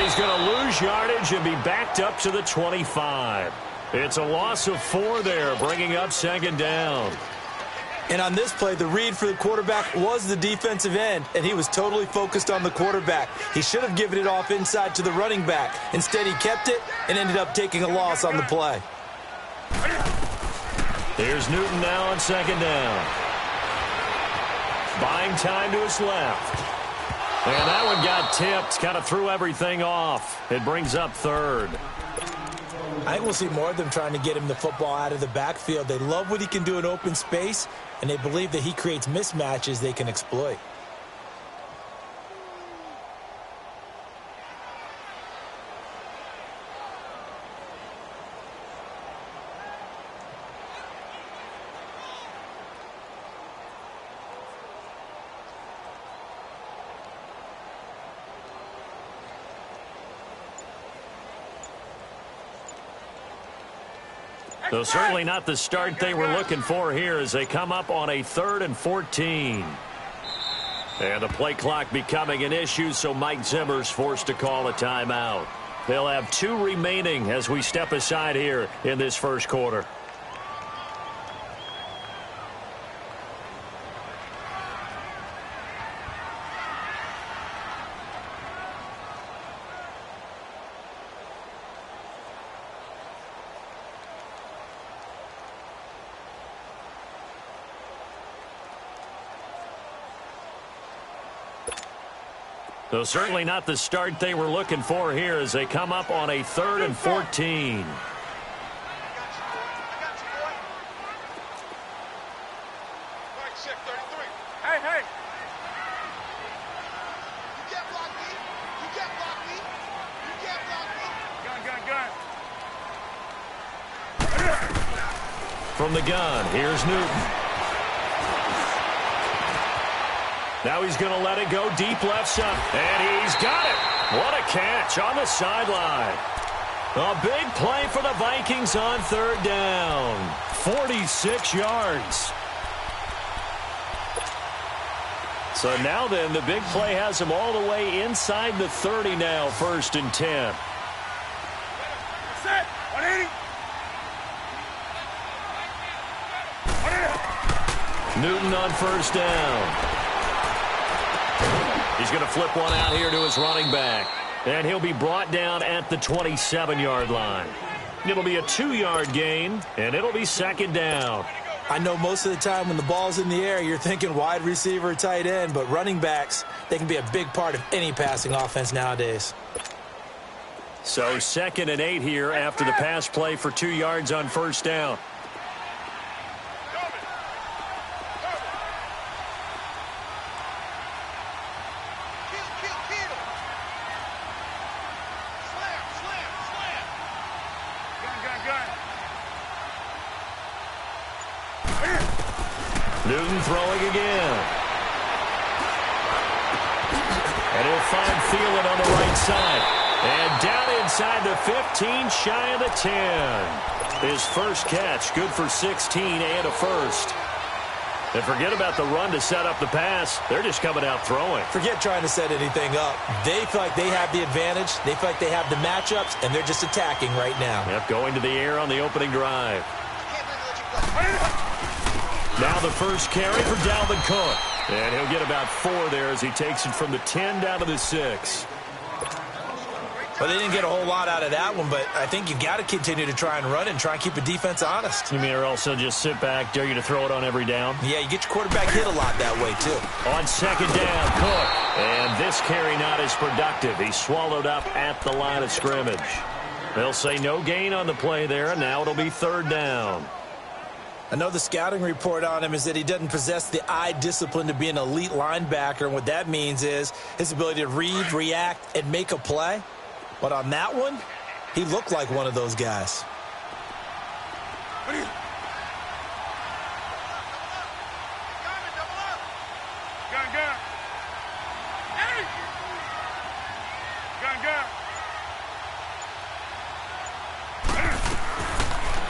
He's going to lose yardage and be backed up to the 25. It's a loss of 4 there, bringing up second down. And on this play, the read for the quarterback was the defensive end, and he was totally focused on the quarterback. He should have given it off inside to the running back. Instead, he kept it and ended up taking a loss on the play. Here's Newton now on second down. Buying time to his left. And that one got tipped, kind of threw everything off. It brings up third. I think we'll see more of them trying to get him the football out of the backfield. They love what he can do in open space, and they believe that he creates mismatches they can exploit. So certainly not the start they were looking for here as they come up on a 3rd and 14. And the play clock becoming an issue, so Mike Zimmer's forced to call a timeout. They'll have 2 remaining as we step aside here in this first quarter. So certainly not the start they were looking for here as they come up on a 3rd and 14. Hey. From the gun, here's Newton. Now he's going to let it go deep left side. And he's got it. What a catch on the sideline. A big play for the Vikings on 3rd down. 46 yards. So now then, the big play has him all the way inside the 30 now, 1st and 10. Set. 180. Newton on 1st down. He's going to flip one out here to his running back. And he'll be brought down at the 27-yard line. It'll be a 2-yard gain, and it'll be 2nd down. I know most of the time when the ball's in the air, you're thinking wide receiver, tight end, but running backs, they can be a big part of any passing offense nowadays. So 2nd and 8 here after the pass play for 2 yards on 1st down. Newton throwing again. And he'll find Thielen on the right side. And down inside the 15, shy of the 10. His first catch, good for 16 and a first. And forget about the run to set up the pass. They're just coming out throwing. Forget trying to set anything up. They feel like they have the advantage. They feel like they have the matchups, and they're just attacking right now. Yep, going to the air on the opening drive. Now the first carry for Dalvin Cook. And he'll get about 4 there as he takes it from the 10 down to the 6. Well, they didn't get a whole lot out of that one, but I think you got to continue to try and run and try and keep the defense honest. You mean or also just sit back, dare you to throw it on every down? Yeah, you get your quarterback hit a lot that way, too. On 2nd down, Cook. And this carry not as productive. He's swallowed up at the line of scrimmage. They'll say no gain on the play there, and now it'll be 3rd down. I know the scouting report on him is that he doesn't possess the eye discipline to be an elite linebacker, and what that means is his ability to read, react, and make a play. But on that one, he looked like one of those guys.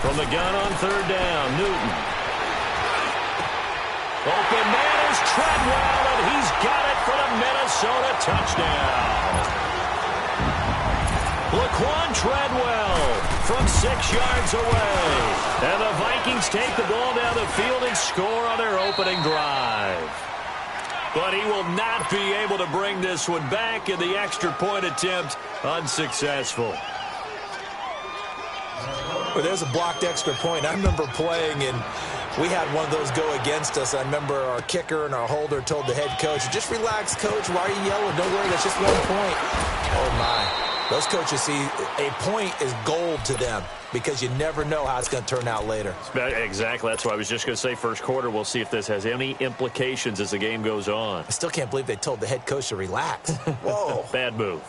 From the gun on 3rd down, Newton. Open man is Treadwell, and he's got it for the Minnesota touchdown. Laquan Treadwell from 6 yards away. And the Vikings take the ball down the field and score on their opening drive. But he will not be able to bring this one back, and the extra point attempt unsuccessful. Well, there's a blocked extra point. I remember playing, and we had one of those go against us. I remember our kicker and our holder told the head coach, just relax, coach. Why are you yelling? Don't worry, that's just 1 point. Oh, my. Those coaches see a point is gold to them because you never know how it's going to turn out later. Exactly. That's why I was just going to say first quarter. We'll see if this has any implications as the game goes on. I still can't believe they told the head coach to relax. Whoa. Bad move.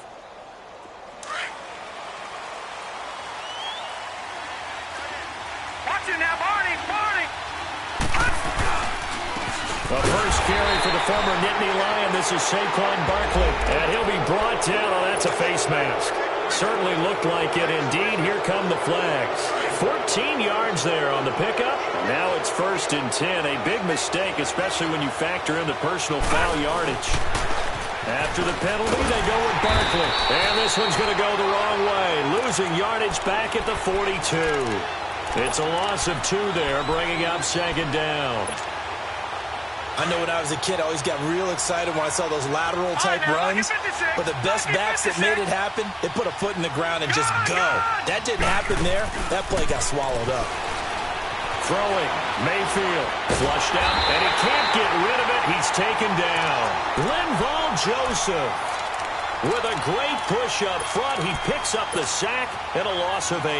Watch it now, Barney! The first carry for the former Nittany Lion. This is Saquon Barkley. And he'll be brought down. Oh, that's a face mask. Certainly looked like it. Indeed, here come the flags. 14 yards there on the pickup. Now it's 1st and 10. A big mistake, especially when you factor in the personal foul yardage. After the penalty, they go with Barkley. And this one's going to go the wrong way. Losing yardage back at the 42. It's a loss of 2 there, bringing up 2nd down. I know when I was a kid, I always got real excited when I saw those lateral-type runs. But the best backs that made it happen, they put a foot in the ground and just go. That didn't happen there. That play got swallowed up. Throwing, Mayfield, flushed out, and he can't get rid of it. He's taken down. Linval Joseph with a great push up front. He picks up the sack and a loss of 8.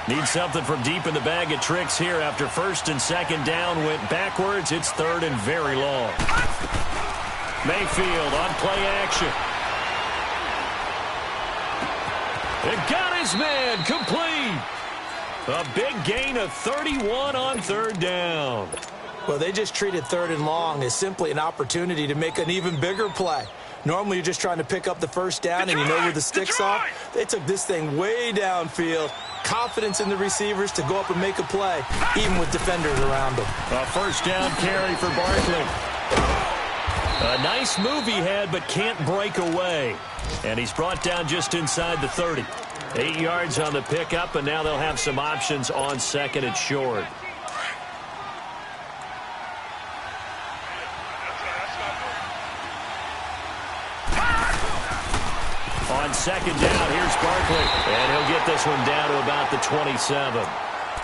Need something from deep in the bag of tricks here after 1st and 2nd down went backwards. It's 3rd and very long. Mayfield on play action. It got his man complete. A big gain of 31 on 3rd down. Well, they just treated 3rd and long as simply an opportunity to make an even bigger play. Normally, you're just trying to pick up the 1st down and you know where the stick's off. They took this thing way downfield. Confidence in the receivers to go up and make a play, even with defenders around them. A 1st down carry for Barkley. A nice move he had, but can't break away. And he's brought down just inside the 30. 8 yards on the pickup, and now they'll have some options on 2nd and short. On 2nd down, here's Barkley. And he'll get this one down to about the 27.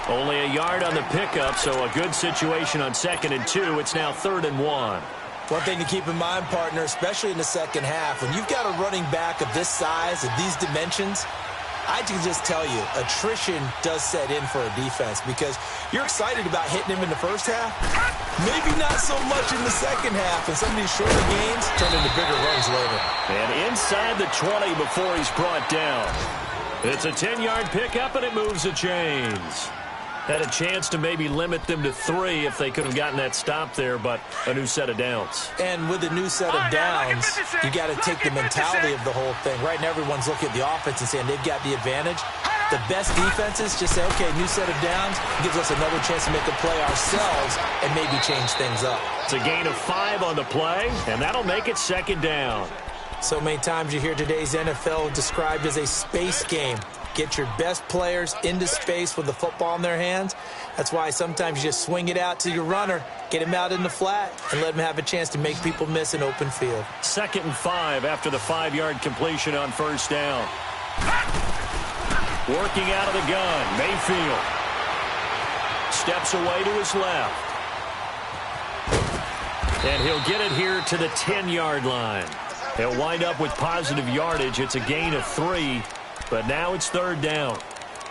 Only a yard on the pickup, so a good situation on 2nd and 2. It's now 3rd and 1. One thing to keep in mind, partner, especially in the second half, when you've got a running back of this size, of these dimensions, I can just tell you, attrition does set in for a defense because you're excited about hitting him in the first half. Maybe not so much in the second half, and some of these shorter gains turn into bigger runs later. And inside the 20 before he's brought down. It's a 10-yard pickup, and it moves the chains. Had a chance to maybe limit them to 3 if they could have gotten that stop there, but a new set of downs. And with a new set of downs, you got to take the mentality of the whole thing. Right now, everyone's looking at the offense and saying they've got the advantage. The best defenses just say, okay, new set of downs, gives us another chance to make a play ourselves and maybe change things up. It's a gain of 5 on the play, and that'll make it 2nd down. So many times you hear today's NFL described as a space game. Get your best players into space with the football in their hands. That's why sometimes you just swing it out to your runner, get him out in the flat, and let him have a chance to make people miss an open field. 2nd and 5 after the 5-yard completion on 1st down. Working out of the gun, Mayfield. Steps away to his left. And he'll get it here to the 10-yard line. He'll wind up with positive yardage. It's a gain of 3. But now it's 3rd down.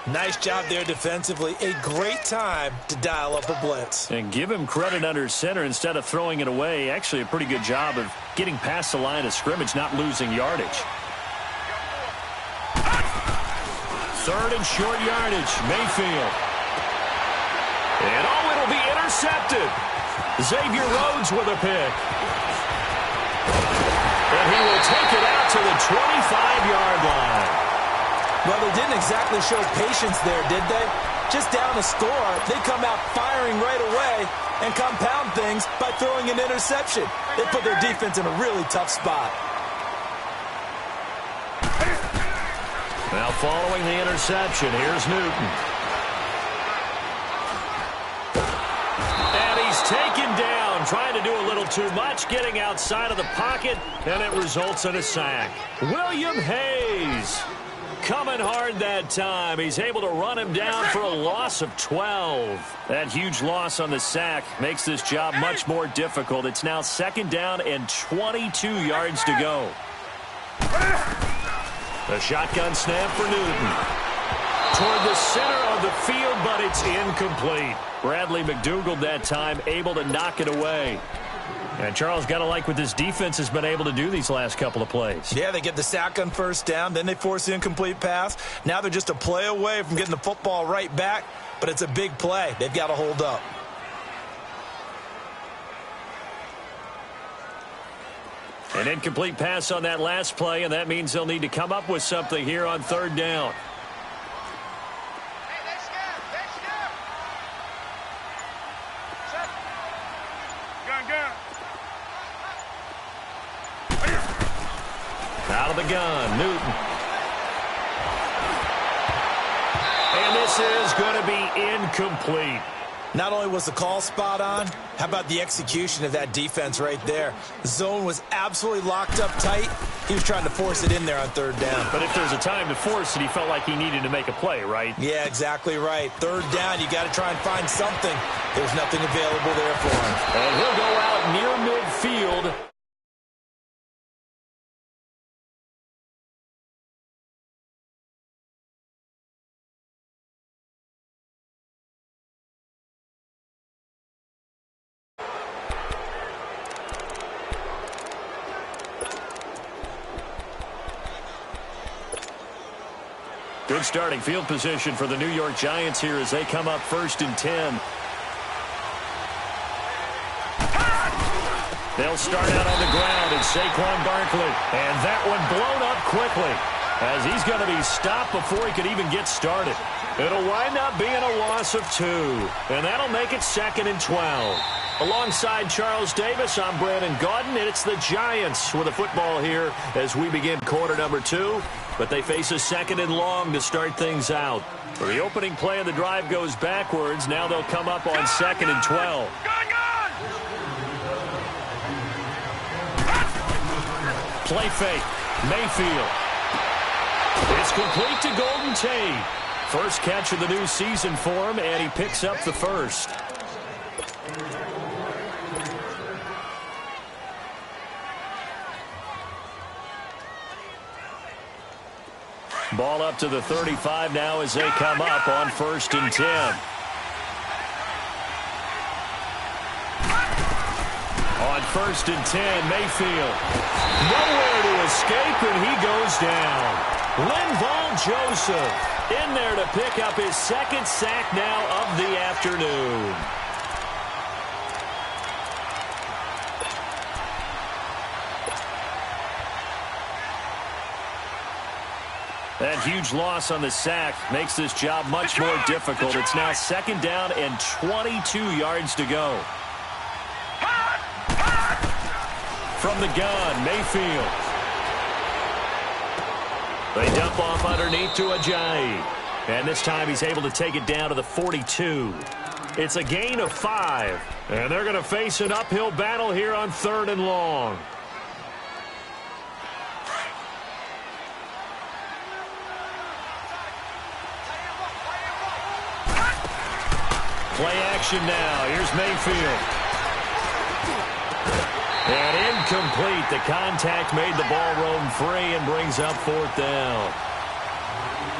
Nice job there defensively. A great time to dial up a blitz. And give him credit under center instead of throwing it away. Actually, a pretty good job of getting past the line of scrimmage, not losing yardage. 3rd and short yardage. Mayfield. And it'll be intercepted. Xavier Rhodes with a pick. And he will take it out to the 25-yard line. Well, they didn't exactly show patience there, did they? Just down a score, they come out firing right away and compound things by throwing an interception. They put their defense in a really tough spot. Now following the interception, here's Newton. And he's taken down, trying to do a little too much, getting outside of the pocket, and it results in a sack. William Hayes coming hard that time. He's able to run him down for a loss of 12. That huge loss on the sack makes this job much more difficult. It's now 2nd down and 22 yards to go. The shotgun snap for Newton. Toward the center of the field, but it's incomplete. Bradley McDougald that time able to knock it away. And Charles, got to like what this defense has been able to do these last couple of plays. Yeah, they get the sack on 1st down, then they force the incomplete pass. Now they're just a play away from getting the football right back, but it's a big play. They've got to hold up. An incomplete pass on that last play, and that means they'll need to come up with something here on 3rd down. Out of the gun, Newton. And this is going to be incomplete. Not only was the call spot on, how about the execution of that defense right there? The zone was absolutely locked up tight. He was trying to force it in there on 3rd down. But if there's a time to force it, he felt like he needed to make a play, right? Yeah, exactly right. 3rd down, you got to try and find something. There's nothing available there for him. And he'll go out near midfield. Good starting field position for the New York Giants here as they come up 1st and 10. They'll start out on the ground, and Saquon Barkley. And that one blown up quickly as he's going to be stopped before he could even get started. It'll wind up being a loss of 2, and that'll make it 2nd and 12. Alongside Charles Davis, I'm Brandon Gaudin, and it's the Giants with the football here as we begin quarter number 2. But they face a 2nd and long to start things out. For the opening play of the drive goes backwards. Now they'll come up on 2nd and 12. Play fake. Mayfield. It's complete to Golden Tate. First catch of the new season for him, and he picks up the first. Ball up to the 35 now as they come up on 1st and 10. On 1st and 10, Mayfield. Nowhere to escape, and he goes down. Linval Joseph in there to pick up his 2nd sack now of the afternoon. That huge loss on the sack makes this job much more difficult. It's now 2nd down and 22 yards to go. From the gun, Mayfield. They dump off underneath to Ajayi. And this time he's able to take it down to the 42. It's a gain of 5. And they're going to face an uphill battle here on 3rd and long. Play action now. Here's Mayfield. And incomplete. The contact made the ball roam free and brings up 4th down.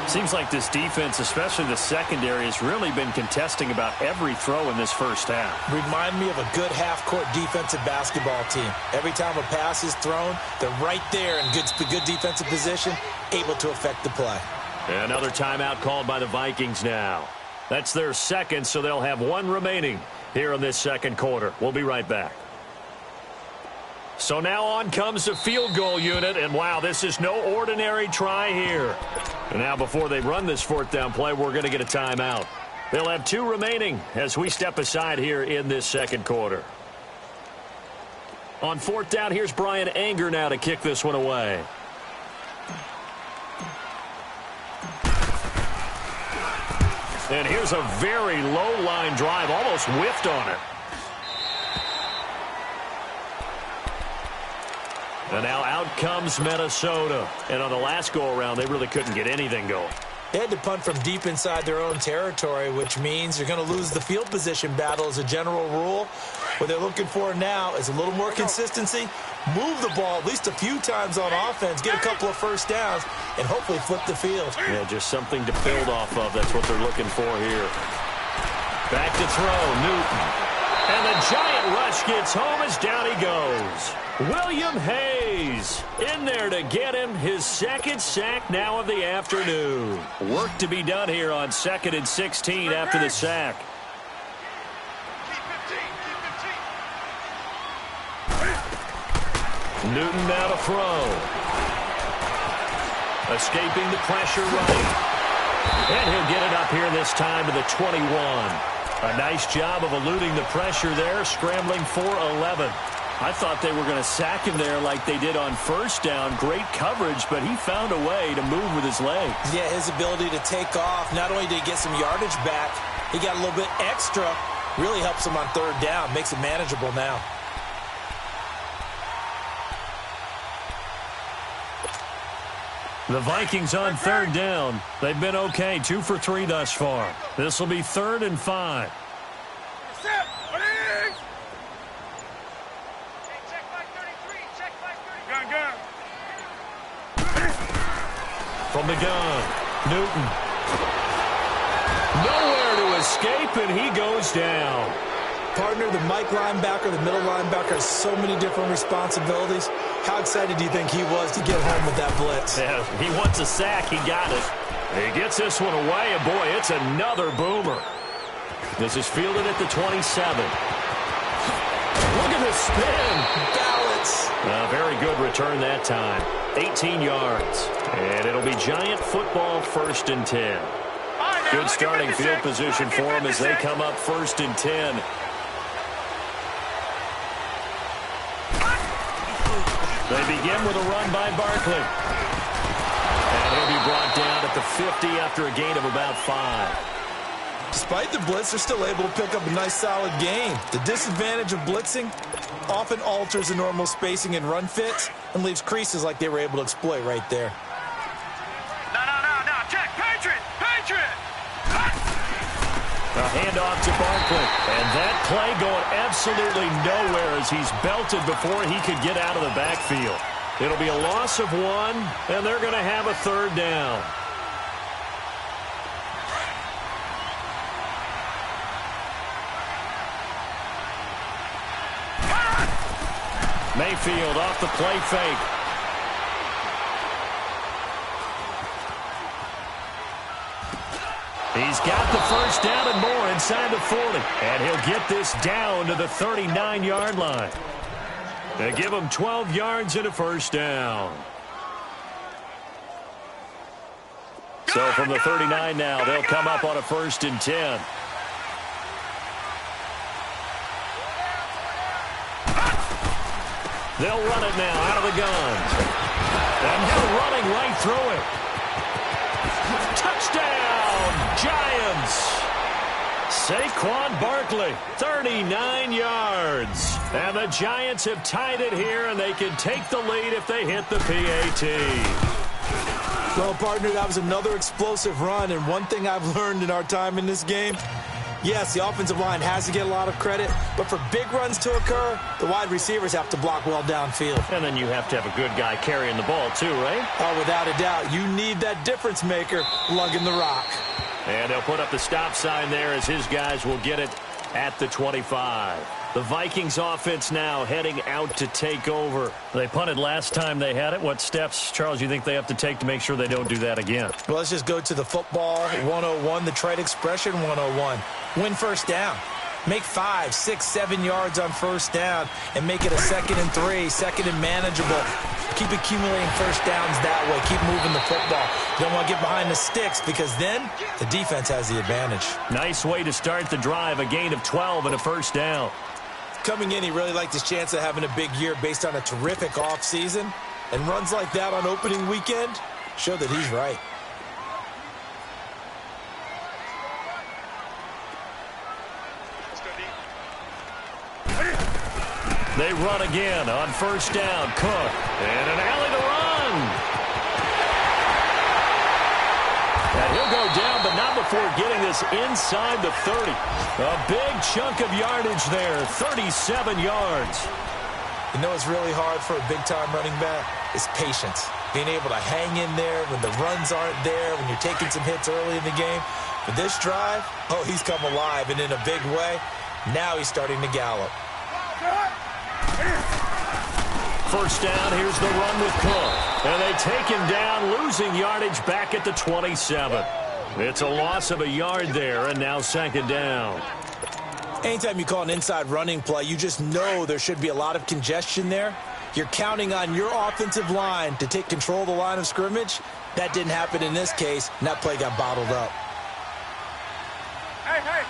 Seems like this defense, especially the secondary, has really been contesting about every throw in this first half. Remind me of a good half-court defensive basketball team. Every time a pass is thrown, they're right there in good defensive position, able to affect the play. Another timeout called by the Vikings now. That's their 2nd, so they'll have 1 remaining here in this 2nd quarter. We'll be right back. So now on comes the field goal unit, and wow, this is no ordinary try here. And now before they run this 4th down play, we're going to get a timeout. They'll have 2 remaining as we step aside here in this 2nd quarter. On 4th down, here's Brian Anger now to kick this one away. And here's a very low line drive, almost whiffed on it. And now out comes Minnesota. And on the last go-around, they really couldn't get anything going. They had to punt from deep inside their own territory, which means you're going to lose the field position battle as a general rule. What they're looking for now is a little more consistency, move the ball at least a few times on offense, get a couple of first downs, and hopefully flip the field. Yeah, just something to build off of. That's what they're looking for here. Back to throw, Newton. And the giant rush gets home as down he goes. William Hayes in there to get him his second sack now of the afternoon. Work to be done here on 2nd and 16 after the sack. Newton now to throw. Escaping the pressure running. And he'll get it up here this time to the 21. A nice job of eluding the pressure there, scrambling for 11. I thought they were going to sack him there like they did on first down. Great coverage, but he found a way to move with his legs. Yeah, his ability to take off, not only did he get some yardage back, he got a little bit extra. Really helps him on third down, makes it manageable now. The Vikings on third down. They've been okay, 2 for 3 thus far. This will be 3rd and 5. From the gun, Newton. Nowhere to escape, and he goes down. Partner, the Mike linebacker, the middle linebacker has so many different responsibilities. How excited do you think he was to get home with that blitz? Yeah, he wants a sack. He got it. He gets this one away, and boy, it's another boomer. This is fielded at the 27. Look at this spin. Balance. A very good return that time. 18 yards. And it'll be Giant football, 1st and 10. Good starting field position for them as they come up 1st and 10. They begin with a run by Barkley. And he'll be brought down at the 50 after a gain of about 5. Despite the blitz, they're still able to pick up a nice, solid gain. The disadvantage of blitzing often alters the normal spacing and run fits and leaves creases like they were able to exploit right there. No. Check. Patriot. A handoff to Barkley. And that play going absolutely nowhere as he's belted before he could get out of the backfield. It'll be a loss of 1, and they're going to have a 3rd down. Mayfield off the play fake. He's got the first down and more inside the 40. And he'll get this down to the 39-yard line. They give him 12 yards and a first down. So from the 39 now, they'll come up on a 1st and 10. They'll run it now out of the gun. And they're running right through it. Touchdown, Giants. Saquon Barkley, 39 yards. And the Giants have tied it here, and they can take the lead if they hit the PAT. Well, partner, that was another explosive run, and one thing I've learned in our time in this game, yes, the offensive line has to get a lot of credit, but for big runs to occur, the wide receivers have to block well downfield. And then you have to have a good guy carrying the ball too, right? Oh, without a doubt. You need that difference maker lugging the rock. And they'll put up the stop sign there as his guys will get it at the 25. The Vikings offense now heading out to take over. They punted last time they had it. What steps, Charles, you think they have to take to make sure they don't do that again? Well, let's just go to the football 101, the trade expression 101. Win first down. Make 5, 6, 7 yards on first down and make it a 2nd and 3, 2nd and manageable. Keep accumulating first downs that way. Keep moving the football. You don't want to get behind the sticks because then the defense has the advantage. Nice way to start the drive, a gain of 12 and a first down. Coming in, he really liked his chance of having a big year based on a terrific offseason. And runs like that on opening weekend show that he's right. They run again on first down. Cook. And an alley to run. And he'll go down, but not before getting this inside the 30. A big chunk of yardage there, 37 yards. You know what's really hard for a big-time running back? Is patience. Being able to hang in there when the runs aren't there, when you're taking some hits early in the game. But this drive, oh, he's come alive, and in a big way. Now he's starting to gallop. First down, here's the run with Cook. And they take him down, losing yardage back at the 27. It's a loss of a yard there, and now second down. Anytime you call an inside running play, you just know there should be a lot of congestion there. You're counting on your offensive line to take control of the line of scrimmage. That didn't happen in this case, and that play got bottled up. Hey, hey.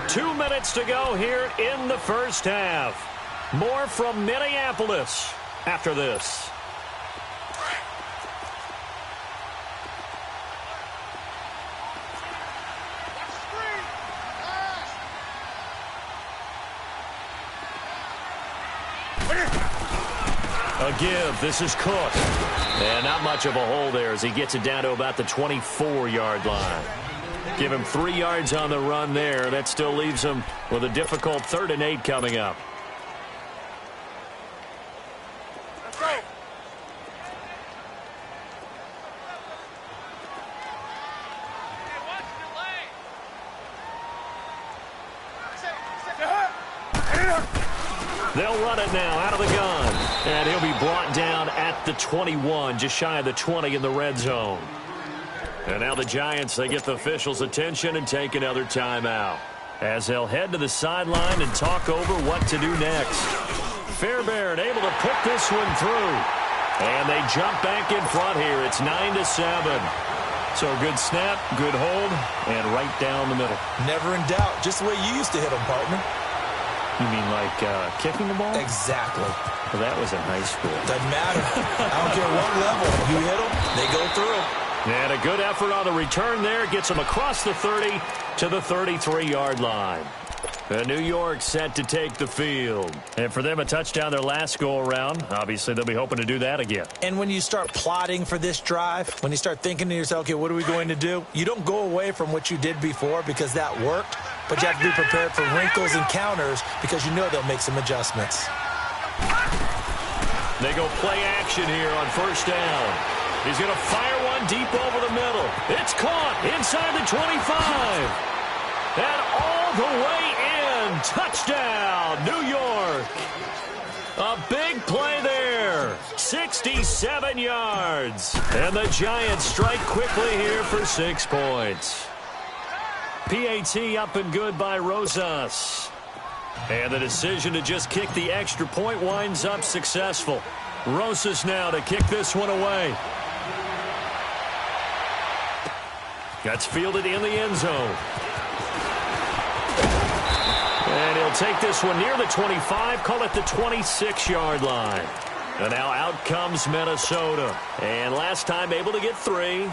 2 minutes to go here in the first half. More from Minneapolis after this. A give. This is Cook. And not much of a hole there as he gets it down to about the 24-yard line. Give him 3 yards on the run there. That still leaves him with a difficult 3rd and 8 coming up. Let's go. They'll run it now out of the gun. And he'll be brought down at the 21, just shy of the 20 in the red zone. And now the Giants, they get the officials' attention and take another timeout as they'll head to the sideline and talk over what to do next. Fairbairn able to put this one through. And they jump back in front here. It's 9-7. So good snap, good hold, and right down the middle. Never in doubt. Just the way you used to hit them, partner. You mean like kicking the ball? Exactly. Well, that was in high school. Doesn't matter. I don't care what level. You hit them, they go through. And a good effort on the return there. Gets him across the 30 to the 33-yard line. And New York set to take the field. And for them, a touchdown their last go-around. Obviously, they'll be hoping to do that again. And when you start plotting for this drive, when you start thinking to yourself, okay, what are we going to do? You don't go away from what you did before because that worked. But you have to be prepared for wrinkles and counters because you know they'll make some adjustments. They go play action here on first down. He's going to fire one deep over the middle. It's caught inside the 25. And all the way in. Touchdown, New York. A big play there. 67 yards. And the Giants strike quickly here for 6 points. PAT up and good by Rosas. And the decision to just kick the extra point winds up successful. Rosas now to kick this one away. That's fielded in the end zone. And he'll take this one near the 25, call it the 26-yard line. And now out comes Minnesota. And last time able to get 3.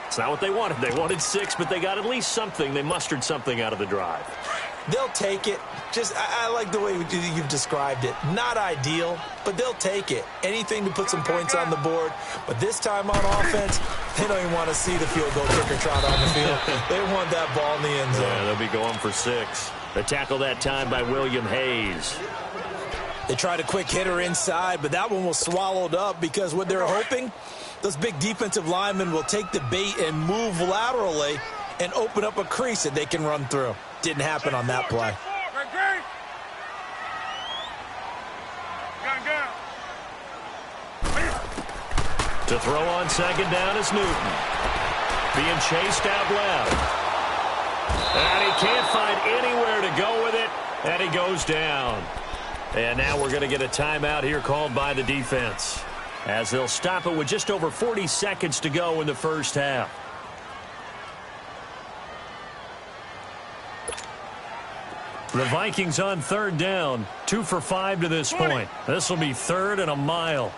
It's not what they wanted. They wanted 6, but they got at least something. They mustered something out of the drive. They'll take it. I like the way you've described it. Not ideal, but they'll take it. Anything to put some points on the board. But this time on offense, they don't even want to see the field goal kicker trot on the field. They want that ball in the end zone. Yeah, they'll be going for 6. The tackle that time by William Hayes. They tried a quick hitter inside, but that one was swallowed up because what they're hoping, those big defensive linemen will take the bait and move laterally and open up a crease that they can run through. Didn't happen on that play. To throw on second down is Newton. Being chased out left. And he can't find anywhere to go with it. And he goes down. And now we're going to get a timeout here called by the defense, as they'll stop it with just over 40 seconds to go in the first half. The Vikings on third down, 2 for 5 to this point. This will be 3rd and a mile.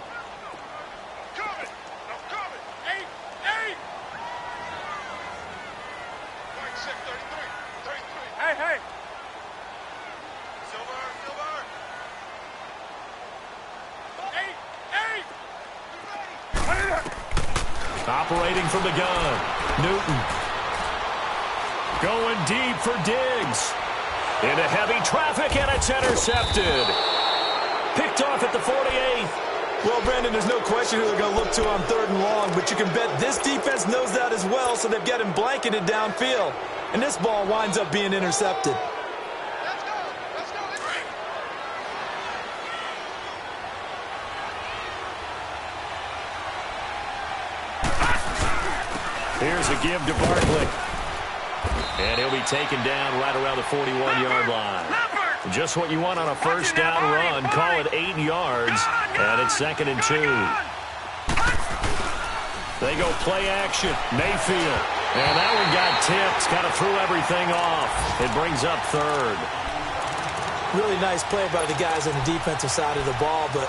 Operating from the gun. Newton. Going deep for Diggs. Into heavy traffic, and it's intercepted. Picked off at the 48. Well, Brandon, there's no question who they're going to look to on 3rd and long, but you can bet this defense knows that as well, so they've got him blanketed downfield. And this ball winds up being intercepted. Here's a give to Barkley. And he'll be taken down right around the 41-yard line. Just what you want on a first down run. Call it 8 yards, and it's 2nd and 2. They go play action. Mayfield. And that one got tipped. Kind of threw everything off. It brings up 3rd. Really nice play by the guys on the defensive side of the ball, but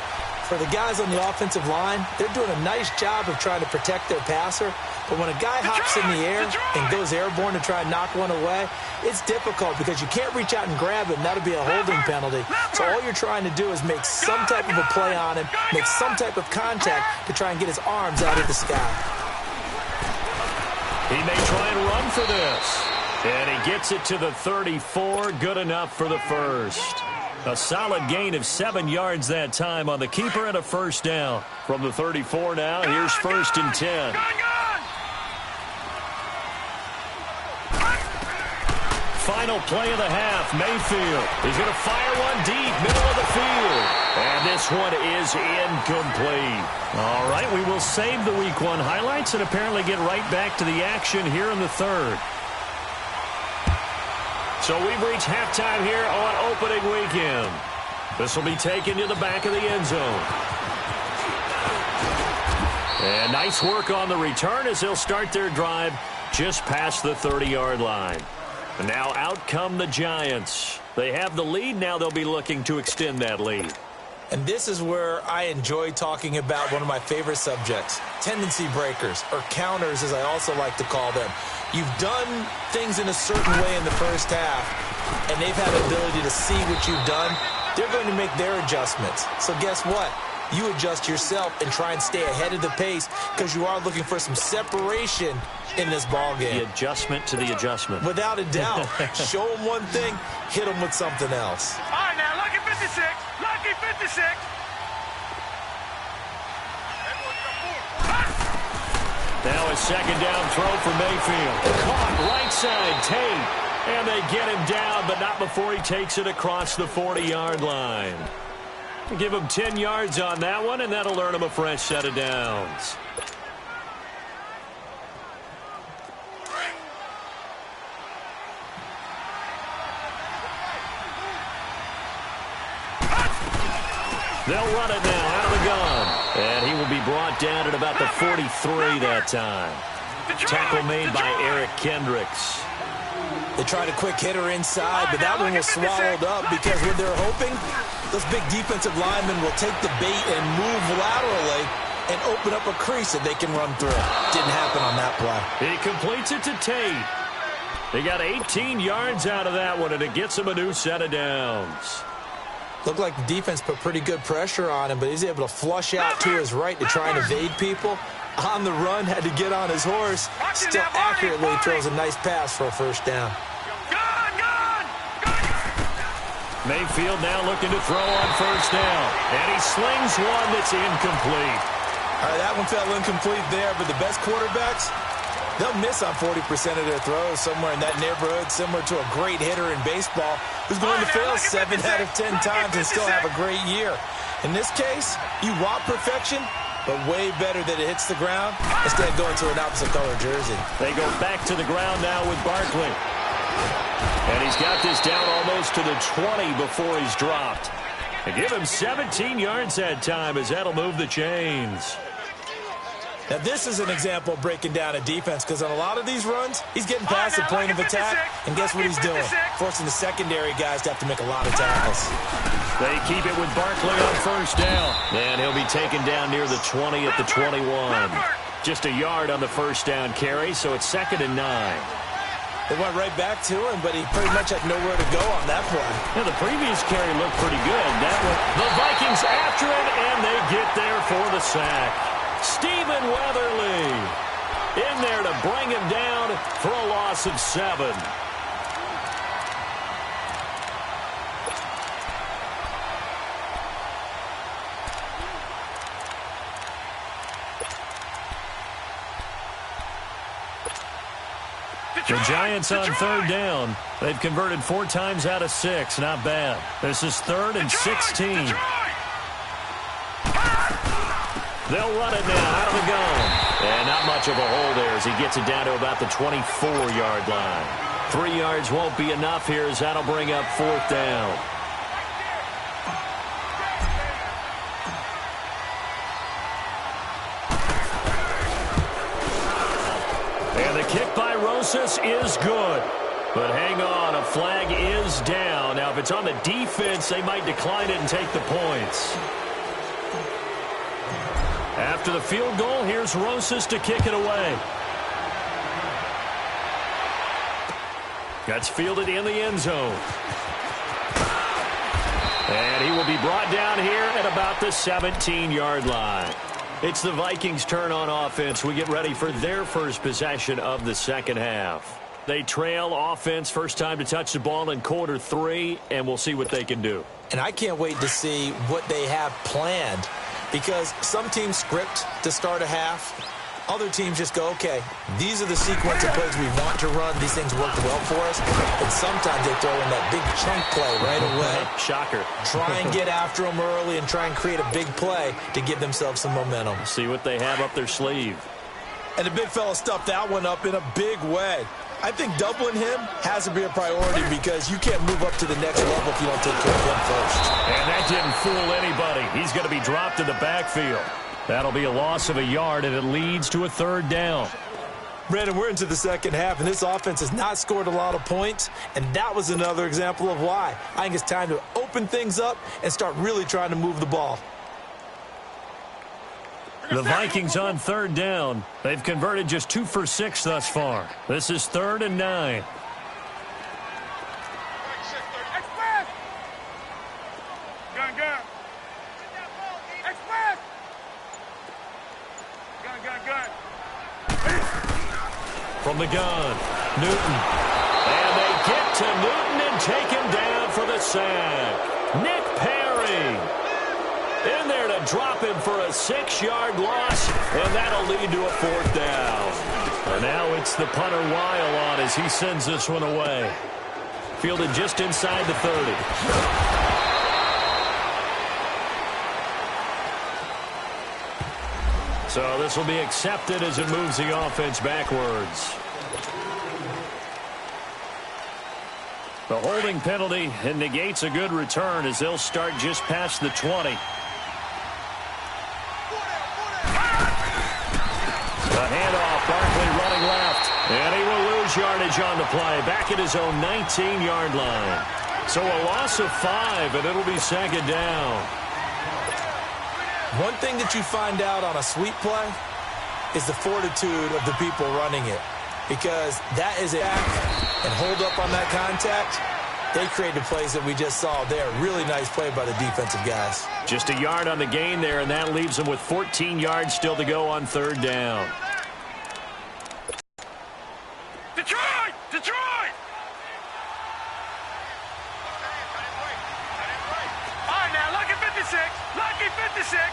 for the guys on the offensive line, they're doing a nice job of trying to protect their passer. But when a guy hops in the air and goes airborne to try and knock one away, it's difficult because you can't reach out and grab him. That'll be a holding penalty. So all you're trying to do is make some type of a play on him, make some type of contact to try and get his arms out of the sky. He may try and run for this. And he gets it to the 34. Good enough for the first. A solid gain of 7 yards that time on the keeper and a first down. From the 34 now, here's 1st and 10. Final play of the half. Mayfield. He's going to fire one deep, middle of the field. And this one is incomplete. All right, we will save the Week 1 highlights and apparently get right back to the action here in the 3rd. So we've reached halftime here on opening weekend. This will be taken to the back of the end zone. And nice work on the return as they'll start their drive just past the 30-yard line. And now out come the Giants. They have the lead. Now they'll be looking to extend that lead. And this is where I enjoy talking about one of my favorite subjects, tendency breakers, or counters as I also like to call them. You've done things in a certain way in the first half, and they've had the ability to see what you've done. They're going to make their adjustments. So guess what? You adjust yourself and try and stay ahead of the pace because you are looking for some separation in this ball game. The adjustment to the adjustment. Without a doubt. Show them one thing, hit them with something else. All right, now, lucky 56. Lucky 56. Now a 2nd down throw for Mayfield. Caught right side, Tate. And they get him down, but not before he takes it across the 40-yard line. Give him 10 yards on that one, and that'll earn him a fresh set of downs. They'll run it now out of the gun. And he will be brought down at about the 43 that time. Tackle made by Eric Kendricks. They tried a quick hitter inside, but that one was swallowed up because when they're hoping, those big defensive linemen will take the bait and move laterally and open up a crease that they can run through. Didn't happen on that play. He completes it to Tate. They got 18 yards out of that one, and it gets him a new set of downs. Looked like the defense put pretty good pressure on him, but he's able to flush out to his right to try and evade people. On the run, had to get on his horse. Still accurately throws a nice pass for a first down. Mayfield now looking to throw on first down. And he slings one that's incomplete. All right, that one fell incomplete there, but the best quarterbacks, they'll miss on 40% of their throws somewhere in that neighborhood, similar to a great hitter in baseball who's going to fail 7 out of 10 times and still have a great year. In this case, you want perfection, but way better that it hits the ground instead of going to an opposite color jersey. They go back to the ground now with Barkley. And he's got this down almost to the 20 before he's dropped. And give him 17 yards that time as that'll move the chains. Now, this is an example of breaking down a defense because on a lot of these runs, he's getting past the point of attack, and guess what he's doing? Forcing the secondary guys to have to make a lot of tackles. They keep it with Barkley on first down. And he'll be taken down near the 20 at the 21. Just a yard on the first down carry, so it's 2nd and 9. They went right back to him, but he pretty much had nowhere to go on that play. Yeah, the previous carry looked pretty good. That one, the Vikings after him, and they get there for the sack. Stephen Weatherly in there to bring him down for a loss of 7. The Giants on 3rd down. They've converted 4 times out of 6. Not bad. This is 3rd and 16. They'll run it now out of the gun. And not much of a hole there as he gets it down to about the 24-yard line. 3 yards won't be enough here as that'll bring up 4th down. And the kick by Rosas is good. But hang on, a flag is down. Now, if it's on the defense, they might decline it and take the points. After the field goal, here's Rosas to kick it away. That's fielded in the end zone. And he will be brought down here at about the 17-yard line. It's the Vikings' turn on offense. We get ready for their first possession of the second half. They trail offense, first time to touch the ball in quarter 3, and we'll see what they can do. And I can't wait to see what they have planned, because some teams script to start a half. Other teams just go, okay, these are the sequence of plays we want to run. These things worked well for us. And sometimes they throw in that big chunk play right away. Shocker. Try and get after them early and try and create a big play to give themselves some momentum. See what they have up their sleeve. And the big fella stuffed that one up in a big way. I think doubling him has to be a priority because you can't move up to the next level if you don't take care of him first. And that didn't fool anybody. He's going to be dropped in the backfield. That'll be a loss of a yard, and it leads to a 3rd down. Brandon, we're into the second half, and this offense has not scored a lot of points, and that was another example of why. I think it's time to open things up and start really trying to move the ball. The Vikings on 3rd down. They've converted just 2 for 6 thus far. This is 3rd and 9. From the gun, Newton. And they get to Newton and take him down for the sack. Nick Perry in there to drop him for a 6-yard loss, and that'll lead to a 4th down. And now it's the punter Weil on as he sends this one away. Fielded just inside the 30. So this will be accepted as it moves the offense backwards. The holding penalty and negates a good return as they'll start just past the 20. The handoff, Barkley running left, and he will lose yardage on the play, back at his own 19-yard line. So a loss of 5, and it'll be 2nd down. One thing that you find out on a sweep play is the fortitude of the people running it, because that is an act and hold up on that contact. They created plays that we just saw there. Really nice play by the defensive guys. Just a yard on the gain there, and that leaves them with 14 yards still to go on 3rd down. Detroit! Detroit! All right, now, lucky 56. Lucky 56.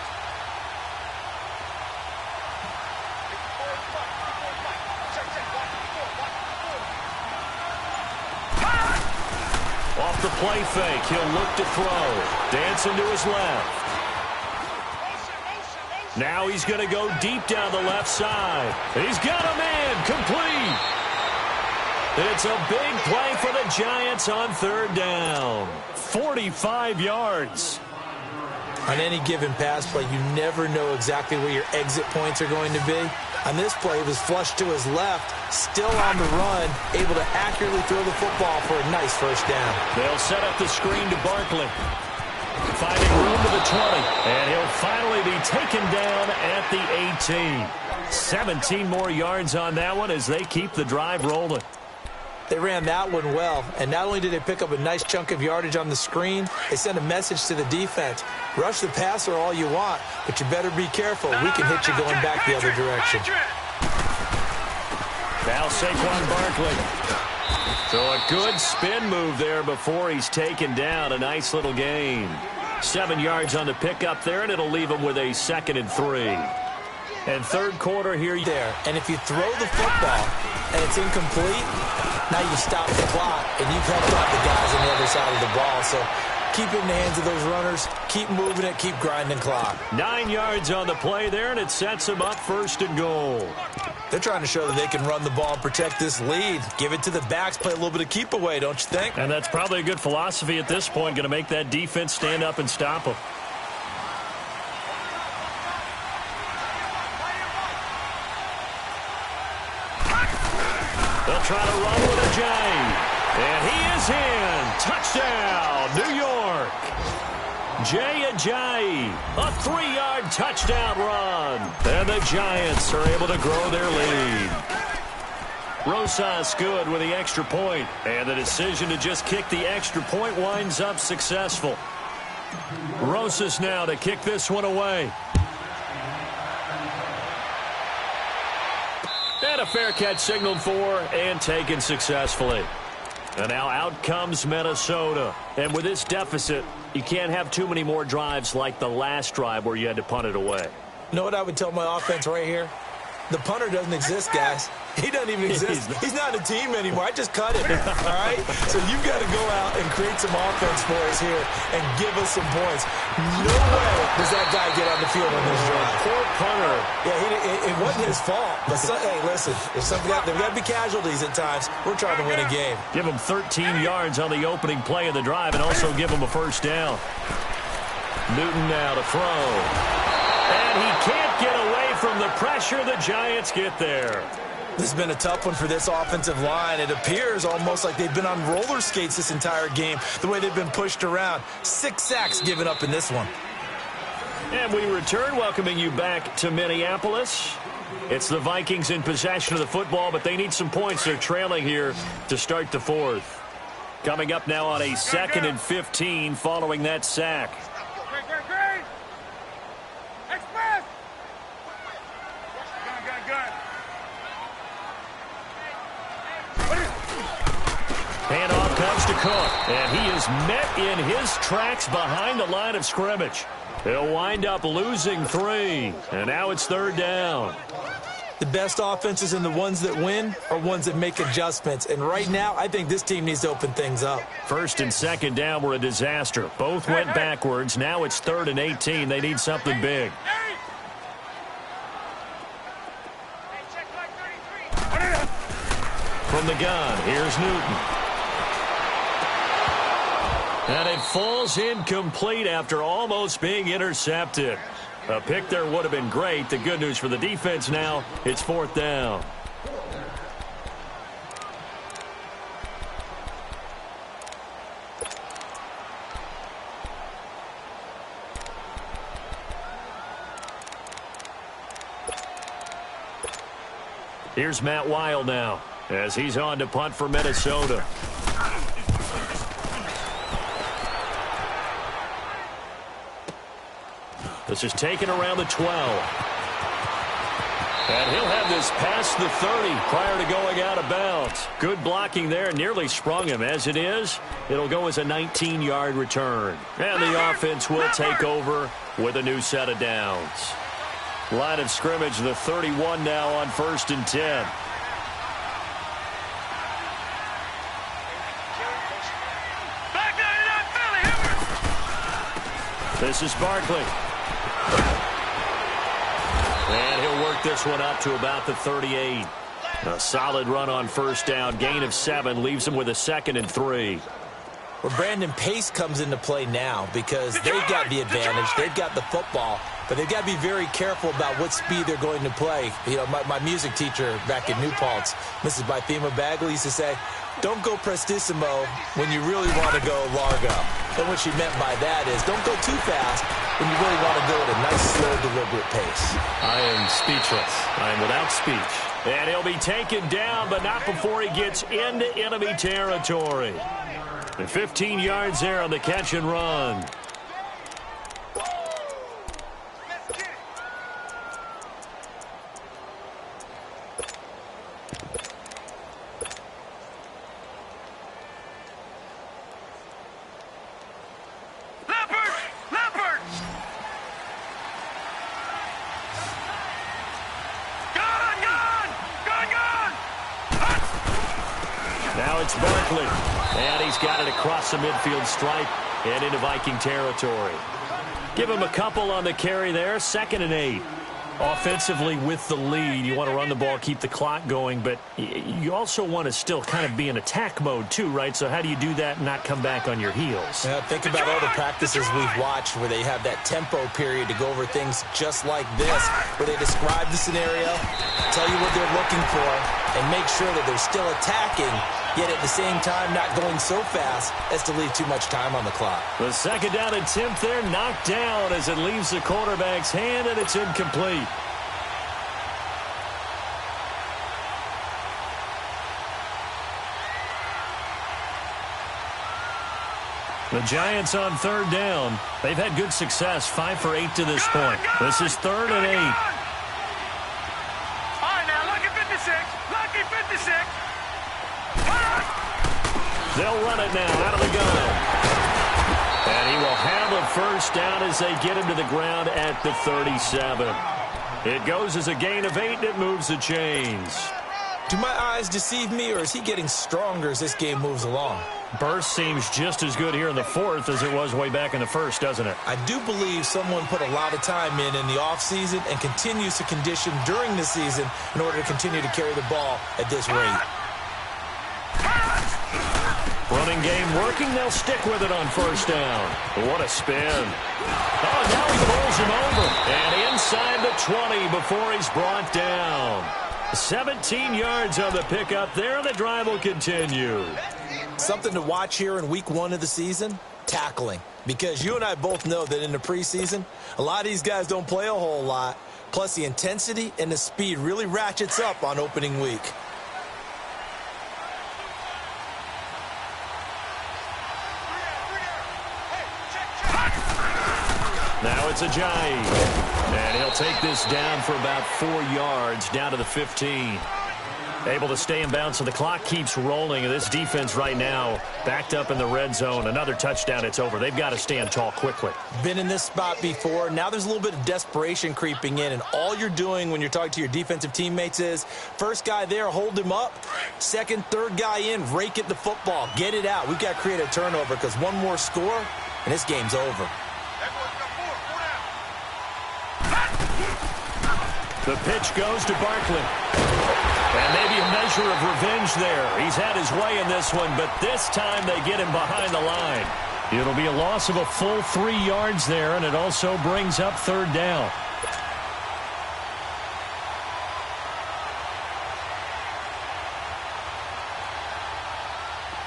Off the play fake, he'll look to throw. Dancing to his left. Now he's going to go deep down the left side. He's got a man, complete. It's a big play for the Giants on 3rd down. 45 yards. On any given pass play, you never know exactly where your exit points are going to be. On this play, it was flushed to his left, still on the run, able to accurately throw the football for a nice 1st down. They'll set up the screen to Barkley. Finding room to the 20, and he'll finally be taken down at the 18. 17 more yards on that one as they keep the drive rolling. They ran that one well, and not only did they pick up a nice chunk of yardage on the screen, they sent a message to the defense. Rush the passer all you want, but you better be careful. We can hit you going back the other direction. Now Saquon Barkley. So a good spin move there before he's taken down. A nice little gain. 7 yards on the pickup there, and it'll leave him with a 2nd and 3. And third quarter here. There. And if you throw the football and it's incomplete, now you stop the clock, and you've helped out the guys on the other side of the ball. So keep it in the hands of those runners. Keep moving it. Keep grinding clock. 9 yards on the play there, and it sets them up 1st and goal. They're trying to show that they can run the ball and protect this lead. Give it to the backs. Play a little bit of keep away, don't you think? And that's probably a good philosophy at this point. Going to make that defense stand up and stop them. They'll try to run with a J. And he is in. Touchdown, New York. Jay Ajayi, a 3-yard touchdown run. And the Giants are able to grow their lead. Rosas good with the extra point. And the decision to just kick the extra point winds up successful. Rosas now to kick this one away. And a fair catch signaled for and taken successfully. And now out comes Minnesota. And with this deficit, you can't have too many more drives like the last drive where you had to punt it away. You know what I would tell my offense right here? The punter doesn't exist, guys. He doesn't even exist. He's not a team anymore. I just cut him, all right? So you've got to go out and create some offense for us here and give us some points. No way does that guy get on the field on this drive. Poor punter. Yeah, it wasn't his fault. But, hey, listen, there's got to be casualties at times. We're trying to win a game. Give him 13 yards on the opening play of the drive and also give him a 1st down. Newton now to throw. And he can't get away from the pressure. The Giants get there. This has been a tough one for this offensive line. It appears almost like they've been on roller skates this entire game, the way they've been pushed around. 6 sacks given up in this one. And we return, welcoming you back to Minneapolis. It's the Vikings in possession of the football, but they need some points. They're trailing here to start the 4th. Coming up now on a 2nd and 15 following that sack. Handoff comes to Cook, and he is met in his tracks behind the line of scrimmage. He'll wind up losing 3, and now it's 3rd down. The best offenses and the ones that win are ones that make adjustments, and right now I think this team needs to open things up. 1st and 2nd down were a disaster. Both went backwards. Now it's 3rd and 18. They need something big. From the gun, here's Newton. And it falls incomplete after almost being intercepted. A pick there would have been great. The good news for the defense now, it's 4th down. Here's Matt Wild now as he's on to punt for Minnesota. This is taken around the 12. And he'll have this past the 30 prior to going out of bounds. Good blocking there, nearly sprung him. As it is, it'll go as a 19-yard return. And the offense will take over with a new set of downs. Line of scrimmage, the 31 now on 1st and 10. This is Barkley. And he'll work this one up to about the 38. A solid run on 1st down. Gain of 7 leaves him with a 2nd and 3. Well, Brandon, pace comes into play now because they've got the advantage. They've got the football, but they've got to be very careful about what speed they're going to play. You know, my music teacher back in New Paltz, Mrs. Bythema Bagley, used to say, don't go prestissimo when you really want to go largo. And what she meant by that is don't go too fast, when you really want to go at a nice, slow, deliberate pace. I am speechless. I am without speech. And he'll be taken down, but not before he gets into enemy territory. And 15 yards there on the catch and run. Now it's Barkley, and he's got it across the midfield stripe and into Viking territory. Give him a couple on the carry there, 2nd and 8. Offensively with the lead, you want to run the ball, keep the clock going, but you also want to still kind of be in attack mode too, right? So how do you do that and not come back on your heels? Yeah, think about all the practices we've watched where they have that tempo period to go over things just like this, where they describe the scenario, tell you what they're looking for, and make sure that they're still attacking, yet at the same time not going so fast as to leave too much time on the clock. The 2nd down attempt there knocked down as it leaves the quarterback's hand, and it's incomplete. The Giants on 3rd down. They've had good success, 5 for 8 to this point. This is 3rd and 8. All right, now, lucky 56. Lucky 56. They'll run it now out of the gun. And he will have a 1st down as they get him to the ground at the 37. It goes as a gain of 8, and it moves the chains. Do my eyes deceive me, or is he getting stronger as this game moves along? Burst seems just as good here in the 4th as it was way back in the 1st, doesn't it? I do believe someone put a lot of time in the offseason and continues to condition during the season in order to continue to carry the ball at this rate. Running game working. They'll stick with it on 1st down. What a spin. Oh, now he pulls him over. And inside the 20 before he's brought down. 17 yards on the pickup there, and the drive will continue. Something to watch here in week 1 of the season, tackling. Because you and I both know that in the preseason, a lot of these guys don't play a whole lot. Plus, the intensity and the speed really ratchets up on opening week. Now it's Ajayi. And he'll take this down for about 4 yards, down to the 15. Able to stay in bounds, so the clock keeps rolling. And this defense right now backed up in the red zone. Another touchdown, it's over. They've got to stand tall quickly. Been in this spot before. Now there's a little bit of desperation creeping in. And all you're doing when you're talking to your defensive teammates is, first guy there, hold him up. 2nd, 3rd guy in, rake at the football. Get it out. We've got to create a turnover because one more score, and this game's over. The pitch goes to Barkley. And maybe a measure of revenge there. He's had his way in this one, but this time they get him behind the line. It'll be a loss of a full 3 yards there, and it also brings up 3rd down.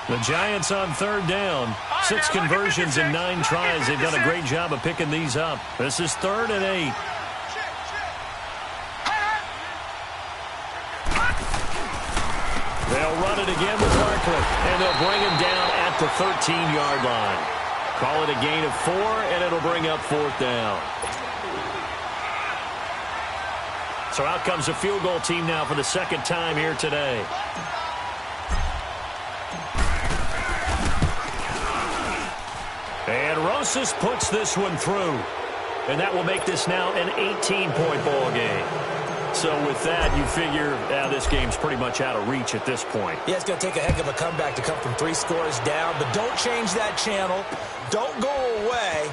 The Giants on 3rd down. 6 conversions in 9 tries. They've done a great job of picking these up. This is 3rd and 8. They'll run it again with Barkley, and they'll bring him down at the 13-yard line. Call it a gain of 4, and it'll bring up 4th down. So out comes the field goal team now for the 2nd time here today. And Rosas puts this one through. And that will make this now an 18-point ball game. So with that, you figure this game's pretty much out of reach at this point. Yeah, it's going to take a heck of a comeback to come from 3 scores down, but don't change that channel. Don't go away.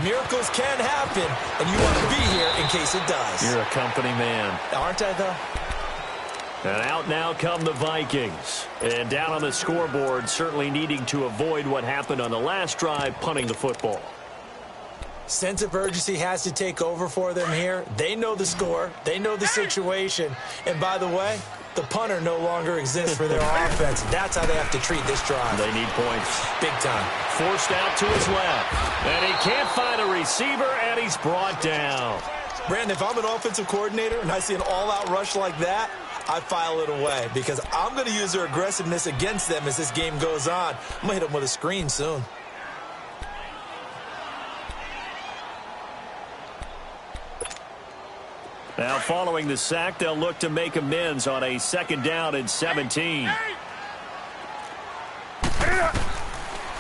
Miracles can happen, and you want to be here in case it does. You're a company man. Aren't I, though? And out now come the Vikings. And down on the scoreboard, certainly needing to avoid what happened on the last drive, punting the football. Sense of urgency has to take over for them here. They know the score. They know the situation. And by the way, The punter no longer exists for their offense. That's how they have to treat this drive. They need points. Big time. Forced out to his left. And he can't find a receiver, and he's brought down. Brandon, if I'm an offensive coordinator and I see an all-out rush like that, I file it away because I'm going to use their aggressiveness against them as this game goes on. I'm going to hit them with a screen soon. Now, following the sack, they'll look to make amends on a 2nd down and 17.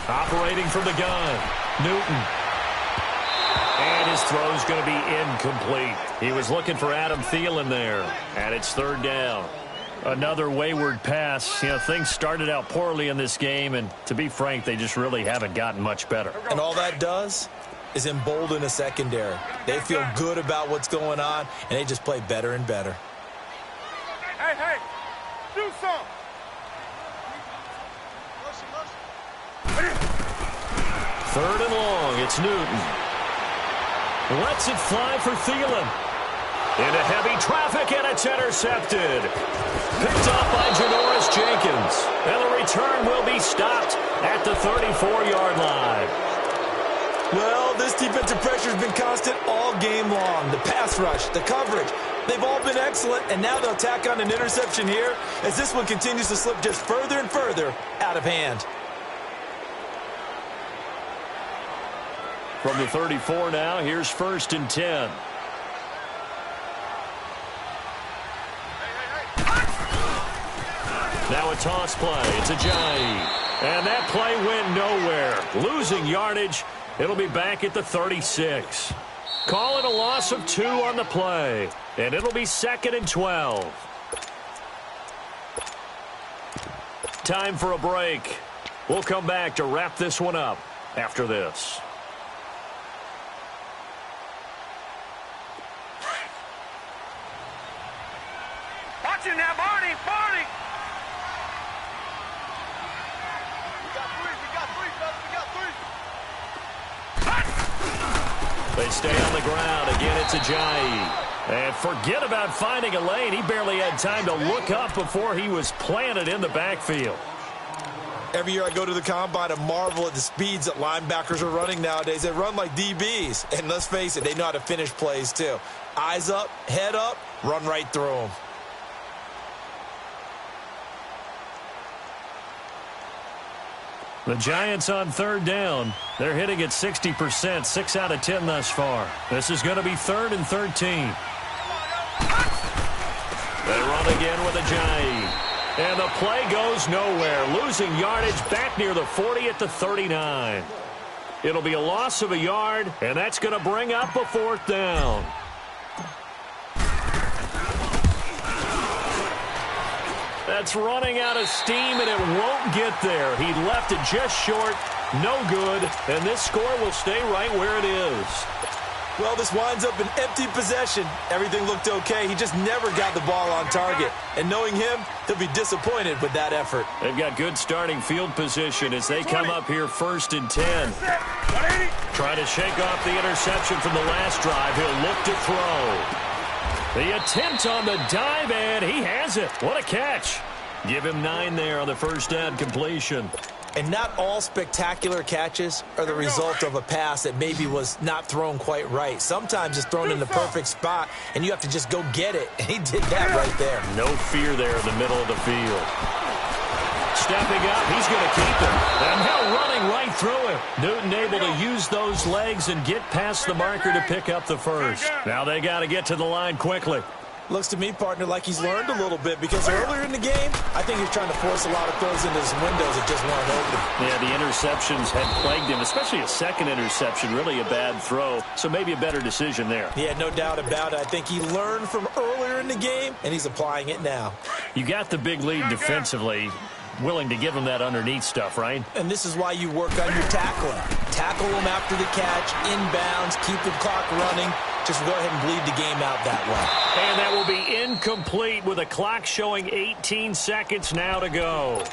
Operating from the gun, Newton. And his throw's going to be incomplete. He was looking for Adam Thielen there, and it's 3rd down. Another wayward pass. You know, things started out poorly in this game, and to be frank, they just really haven't gotten much better. And all that does is embolden a secondary. They feel good about what's going on, and they just play better and better. Hey, do something. 3rd and long, it's Newton. Lets it fly for Thielen. Into heavy traffic, and it's intercepted. Picked up by Janoris Jenkins. And the return will be stopped at the 34-yard line. Well, this defensive pressure has been constant all game long. The pass rush, the coverage, they've all been excellent, and now they'll tack on an interception here as this one continues to slip just further and further out of hand. From the 34 now, here's 1st and 10. Now a toss play. It's Ajayi. And that play went nowhere. Losing yardage. It'll be back at the 36. Call it a loss of 2 on the play. And it'll be 2nd and 12. Time for a break. We'll come back to wrap this one up after this. Watch it now, Barney. They stay on the ground. Again, it's Ajayi. And forget about finding a lane. He barely had time to look up before he was planted in the backfield. Every year I go to the combine and marvel at the speeds that linebackers are running nowadays. They run like DBs. And let's face it, they know how to finish plays too. Eyes up, head up, run right through them. The Giants on 3rd down. They're hitting at 60%, 6 out of 10 thus far. This is going to be 3rd and 13. They run again with Ajayi. And the play goes nowhere. Losing yardage back near the 40 at the 39. It'll be a loss of a yard, and that's going to bring up a 4th down. That's running out of steam, and it won't get there. He left it just short, no good, and this score will stay right where it is. Well, this winds up an empty possession. Everything looked okay. He just never got the ball on target. And knowing him, he'll be disappointed with that effort. They've got good starting field position as they come up here 1st and 10. Trying to shake off the interception from the last drive. He'll look to throw. The attempt on the dive, and he has it. What a catch. Give him 9 there on the 1st down completion. And not all spectacular catches are the result of a pass that maybe was not thrown quite right. Sometimes it's thrown in the perfect spot, and you have to just go get it. And he did that right there. No fear there in the middle of the field. Stepping up, he's going to keep him. And now running right through him. Newton able to use those legs and get past the marker to pick up the 1st. Now they got to get to the line quickly. Looks to me, partner, like he's learned a little bit because earlier in the game, I think he's trying to force a lot of throws into some windows that just weren't open. Yeah, the interceptions had plagued him, especially a 2nd interception, really a bad throw. So maybe a better decision there. Yeah, no doubt about it. I think he learned from earlier in the game, and he's applying it now. You got the big lead defensively. Willing to give him that underneath stuff, right? And this is why you work on your tackling. Tackle him after the catch, inbounds, keep the clock running. Just go ahead and bleed the game out that way. And that will be incomplete with the clock showing 18 seconds now to go.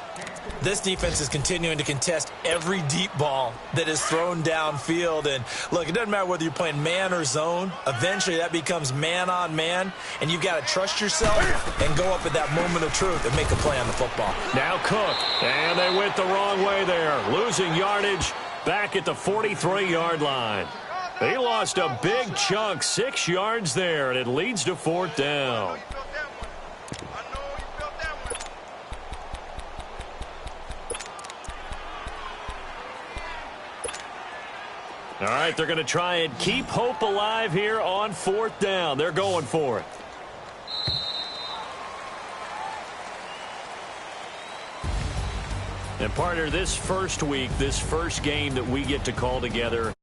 This defense is continuing to contest every deep ball that is thrown downfield. And, look, it doesn't matter whether you're playing man or zone. Eventually, that becomes man-on-man, and you've got to trust yourself and go up at that moment of truth and make a play on the football. Now Cook, and they went the wrong way there, losing yardage back at the 43-yard line. He lost a big chunk, 6 yards there, and it leads to 4th down. All right, they're going to try and keep hope alive here on 4th down. They're going for it. And partner, this first week, this first game that we get to call together,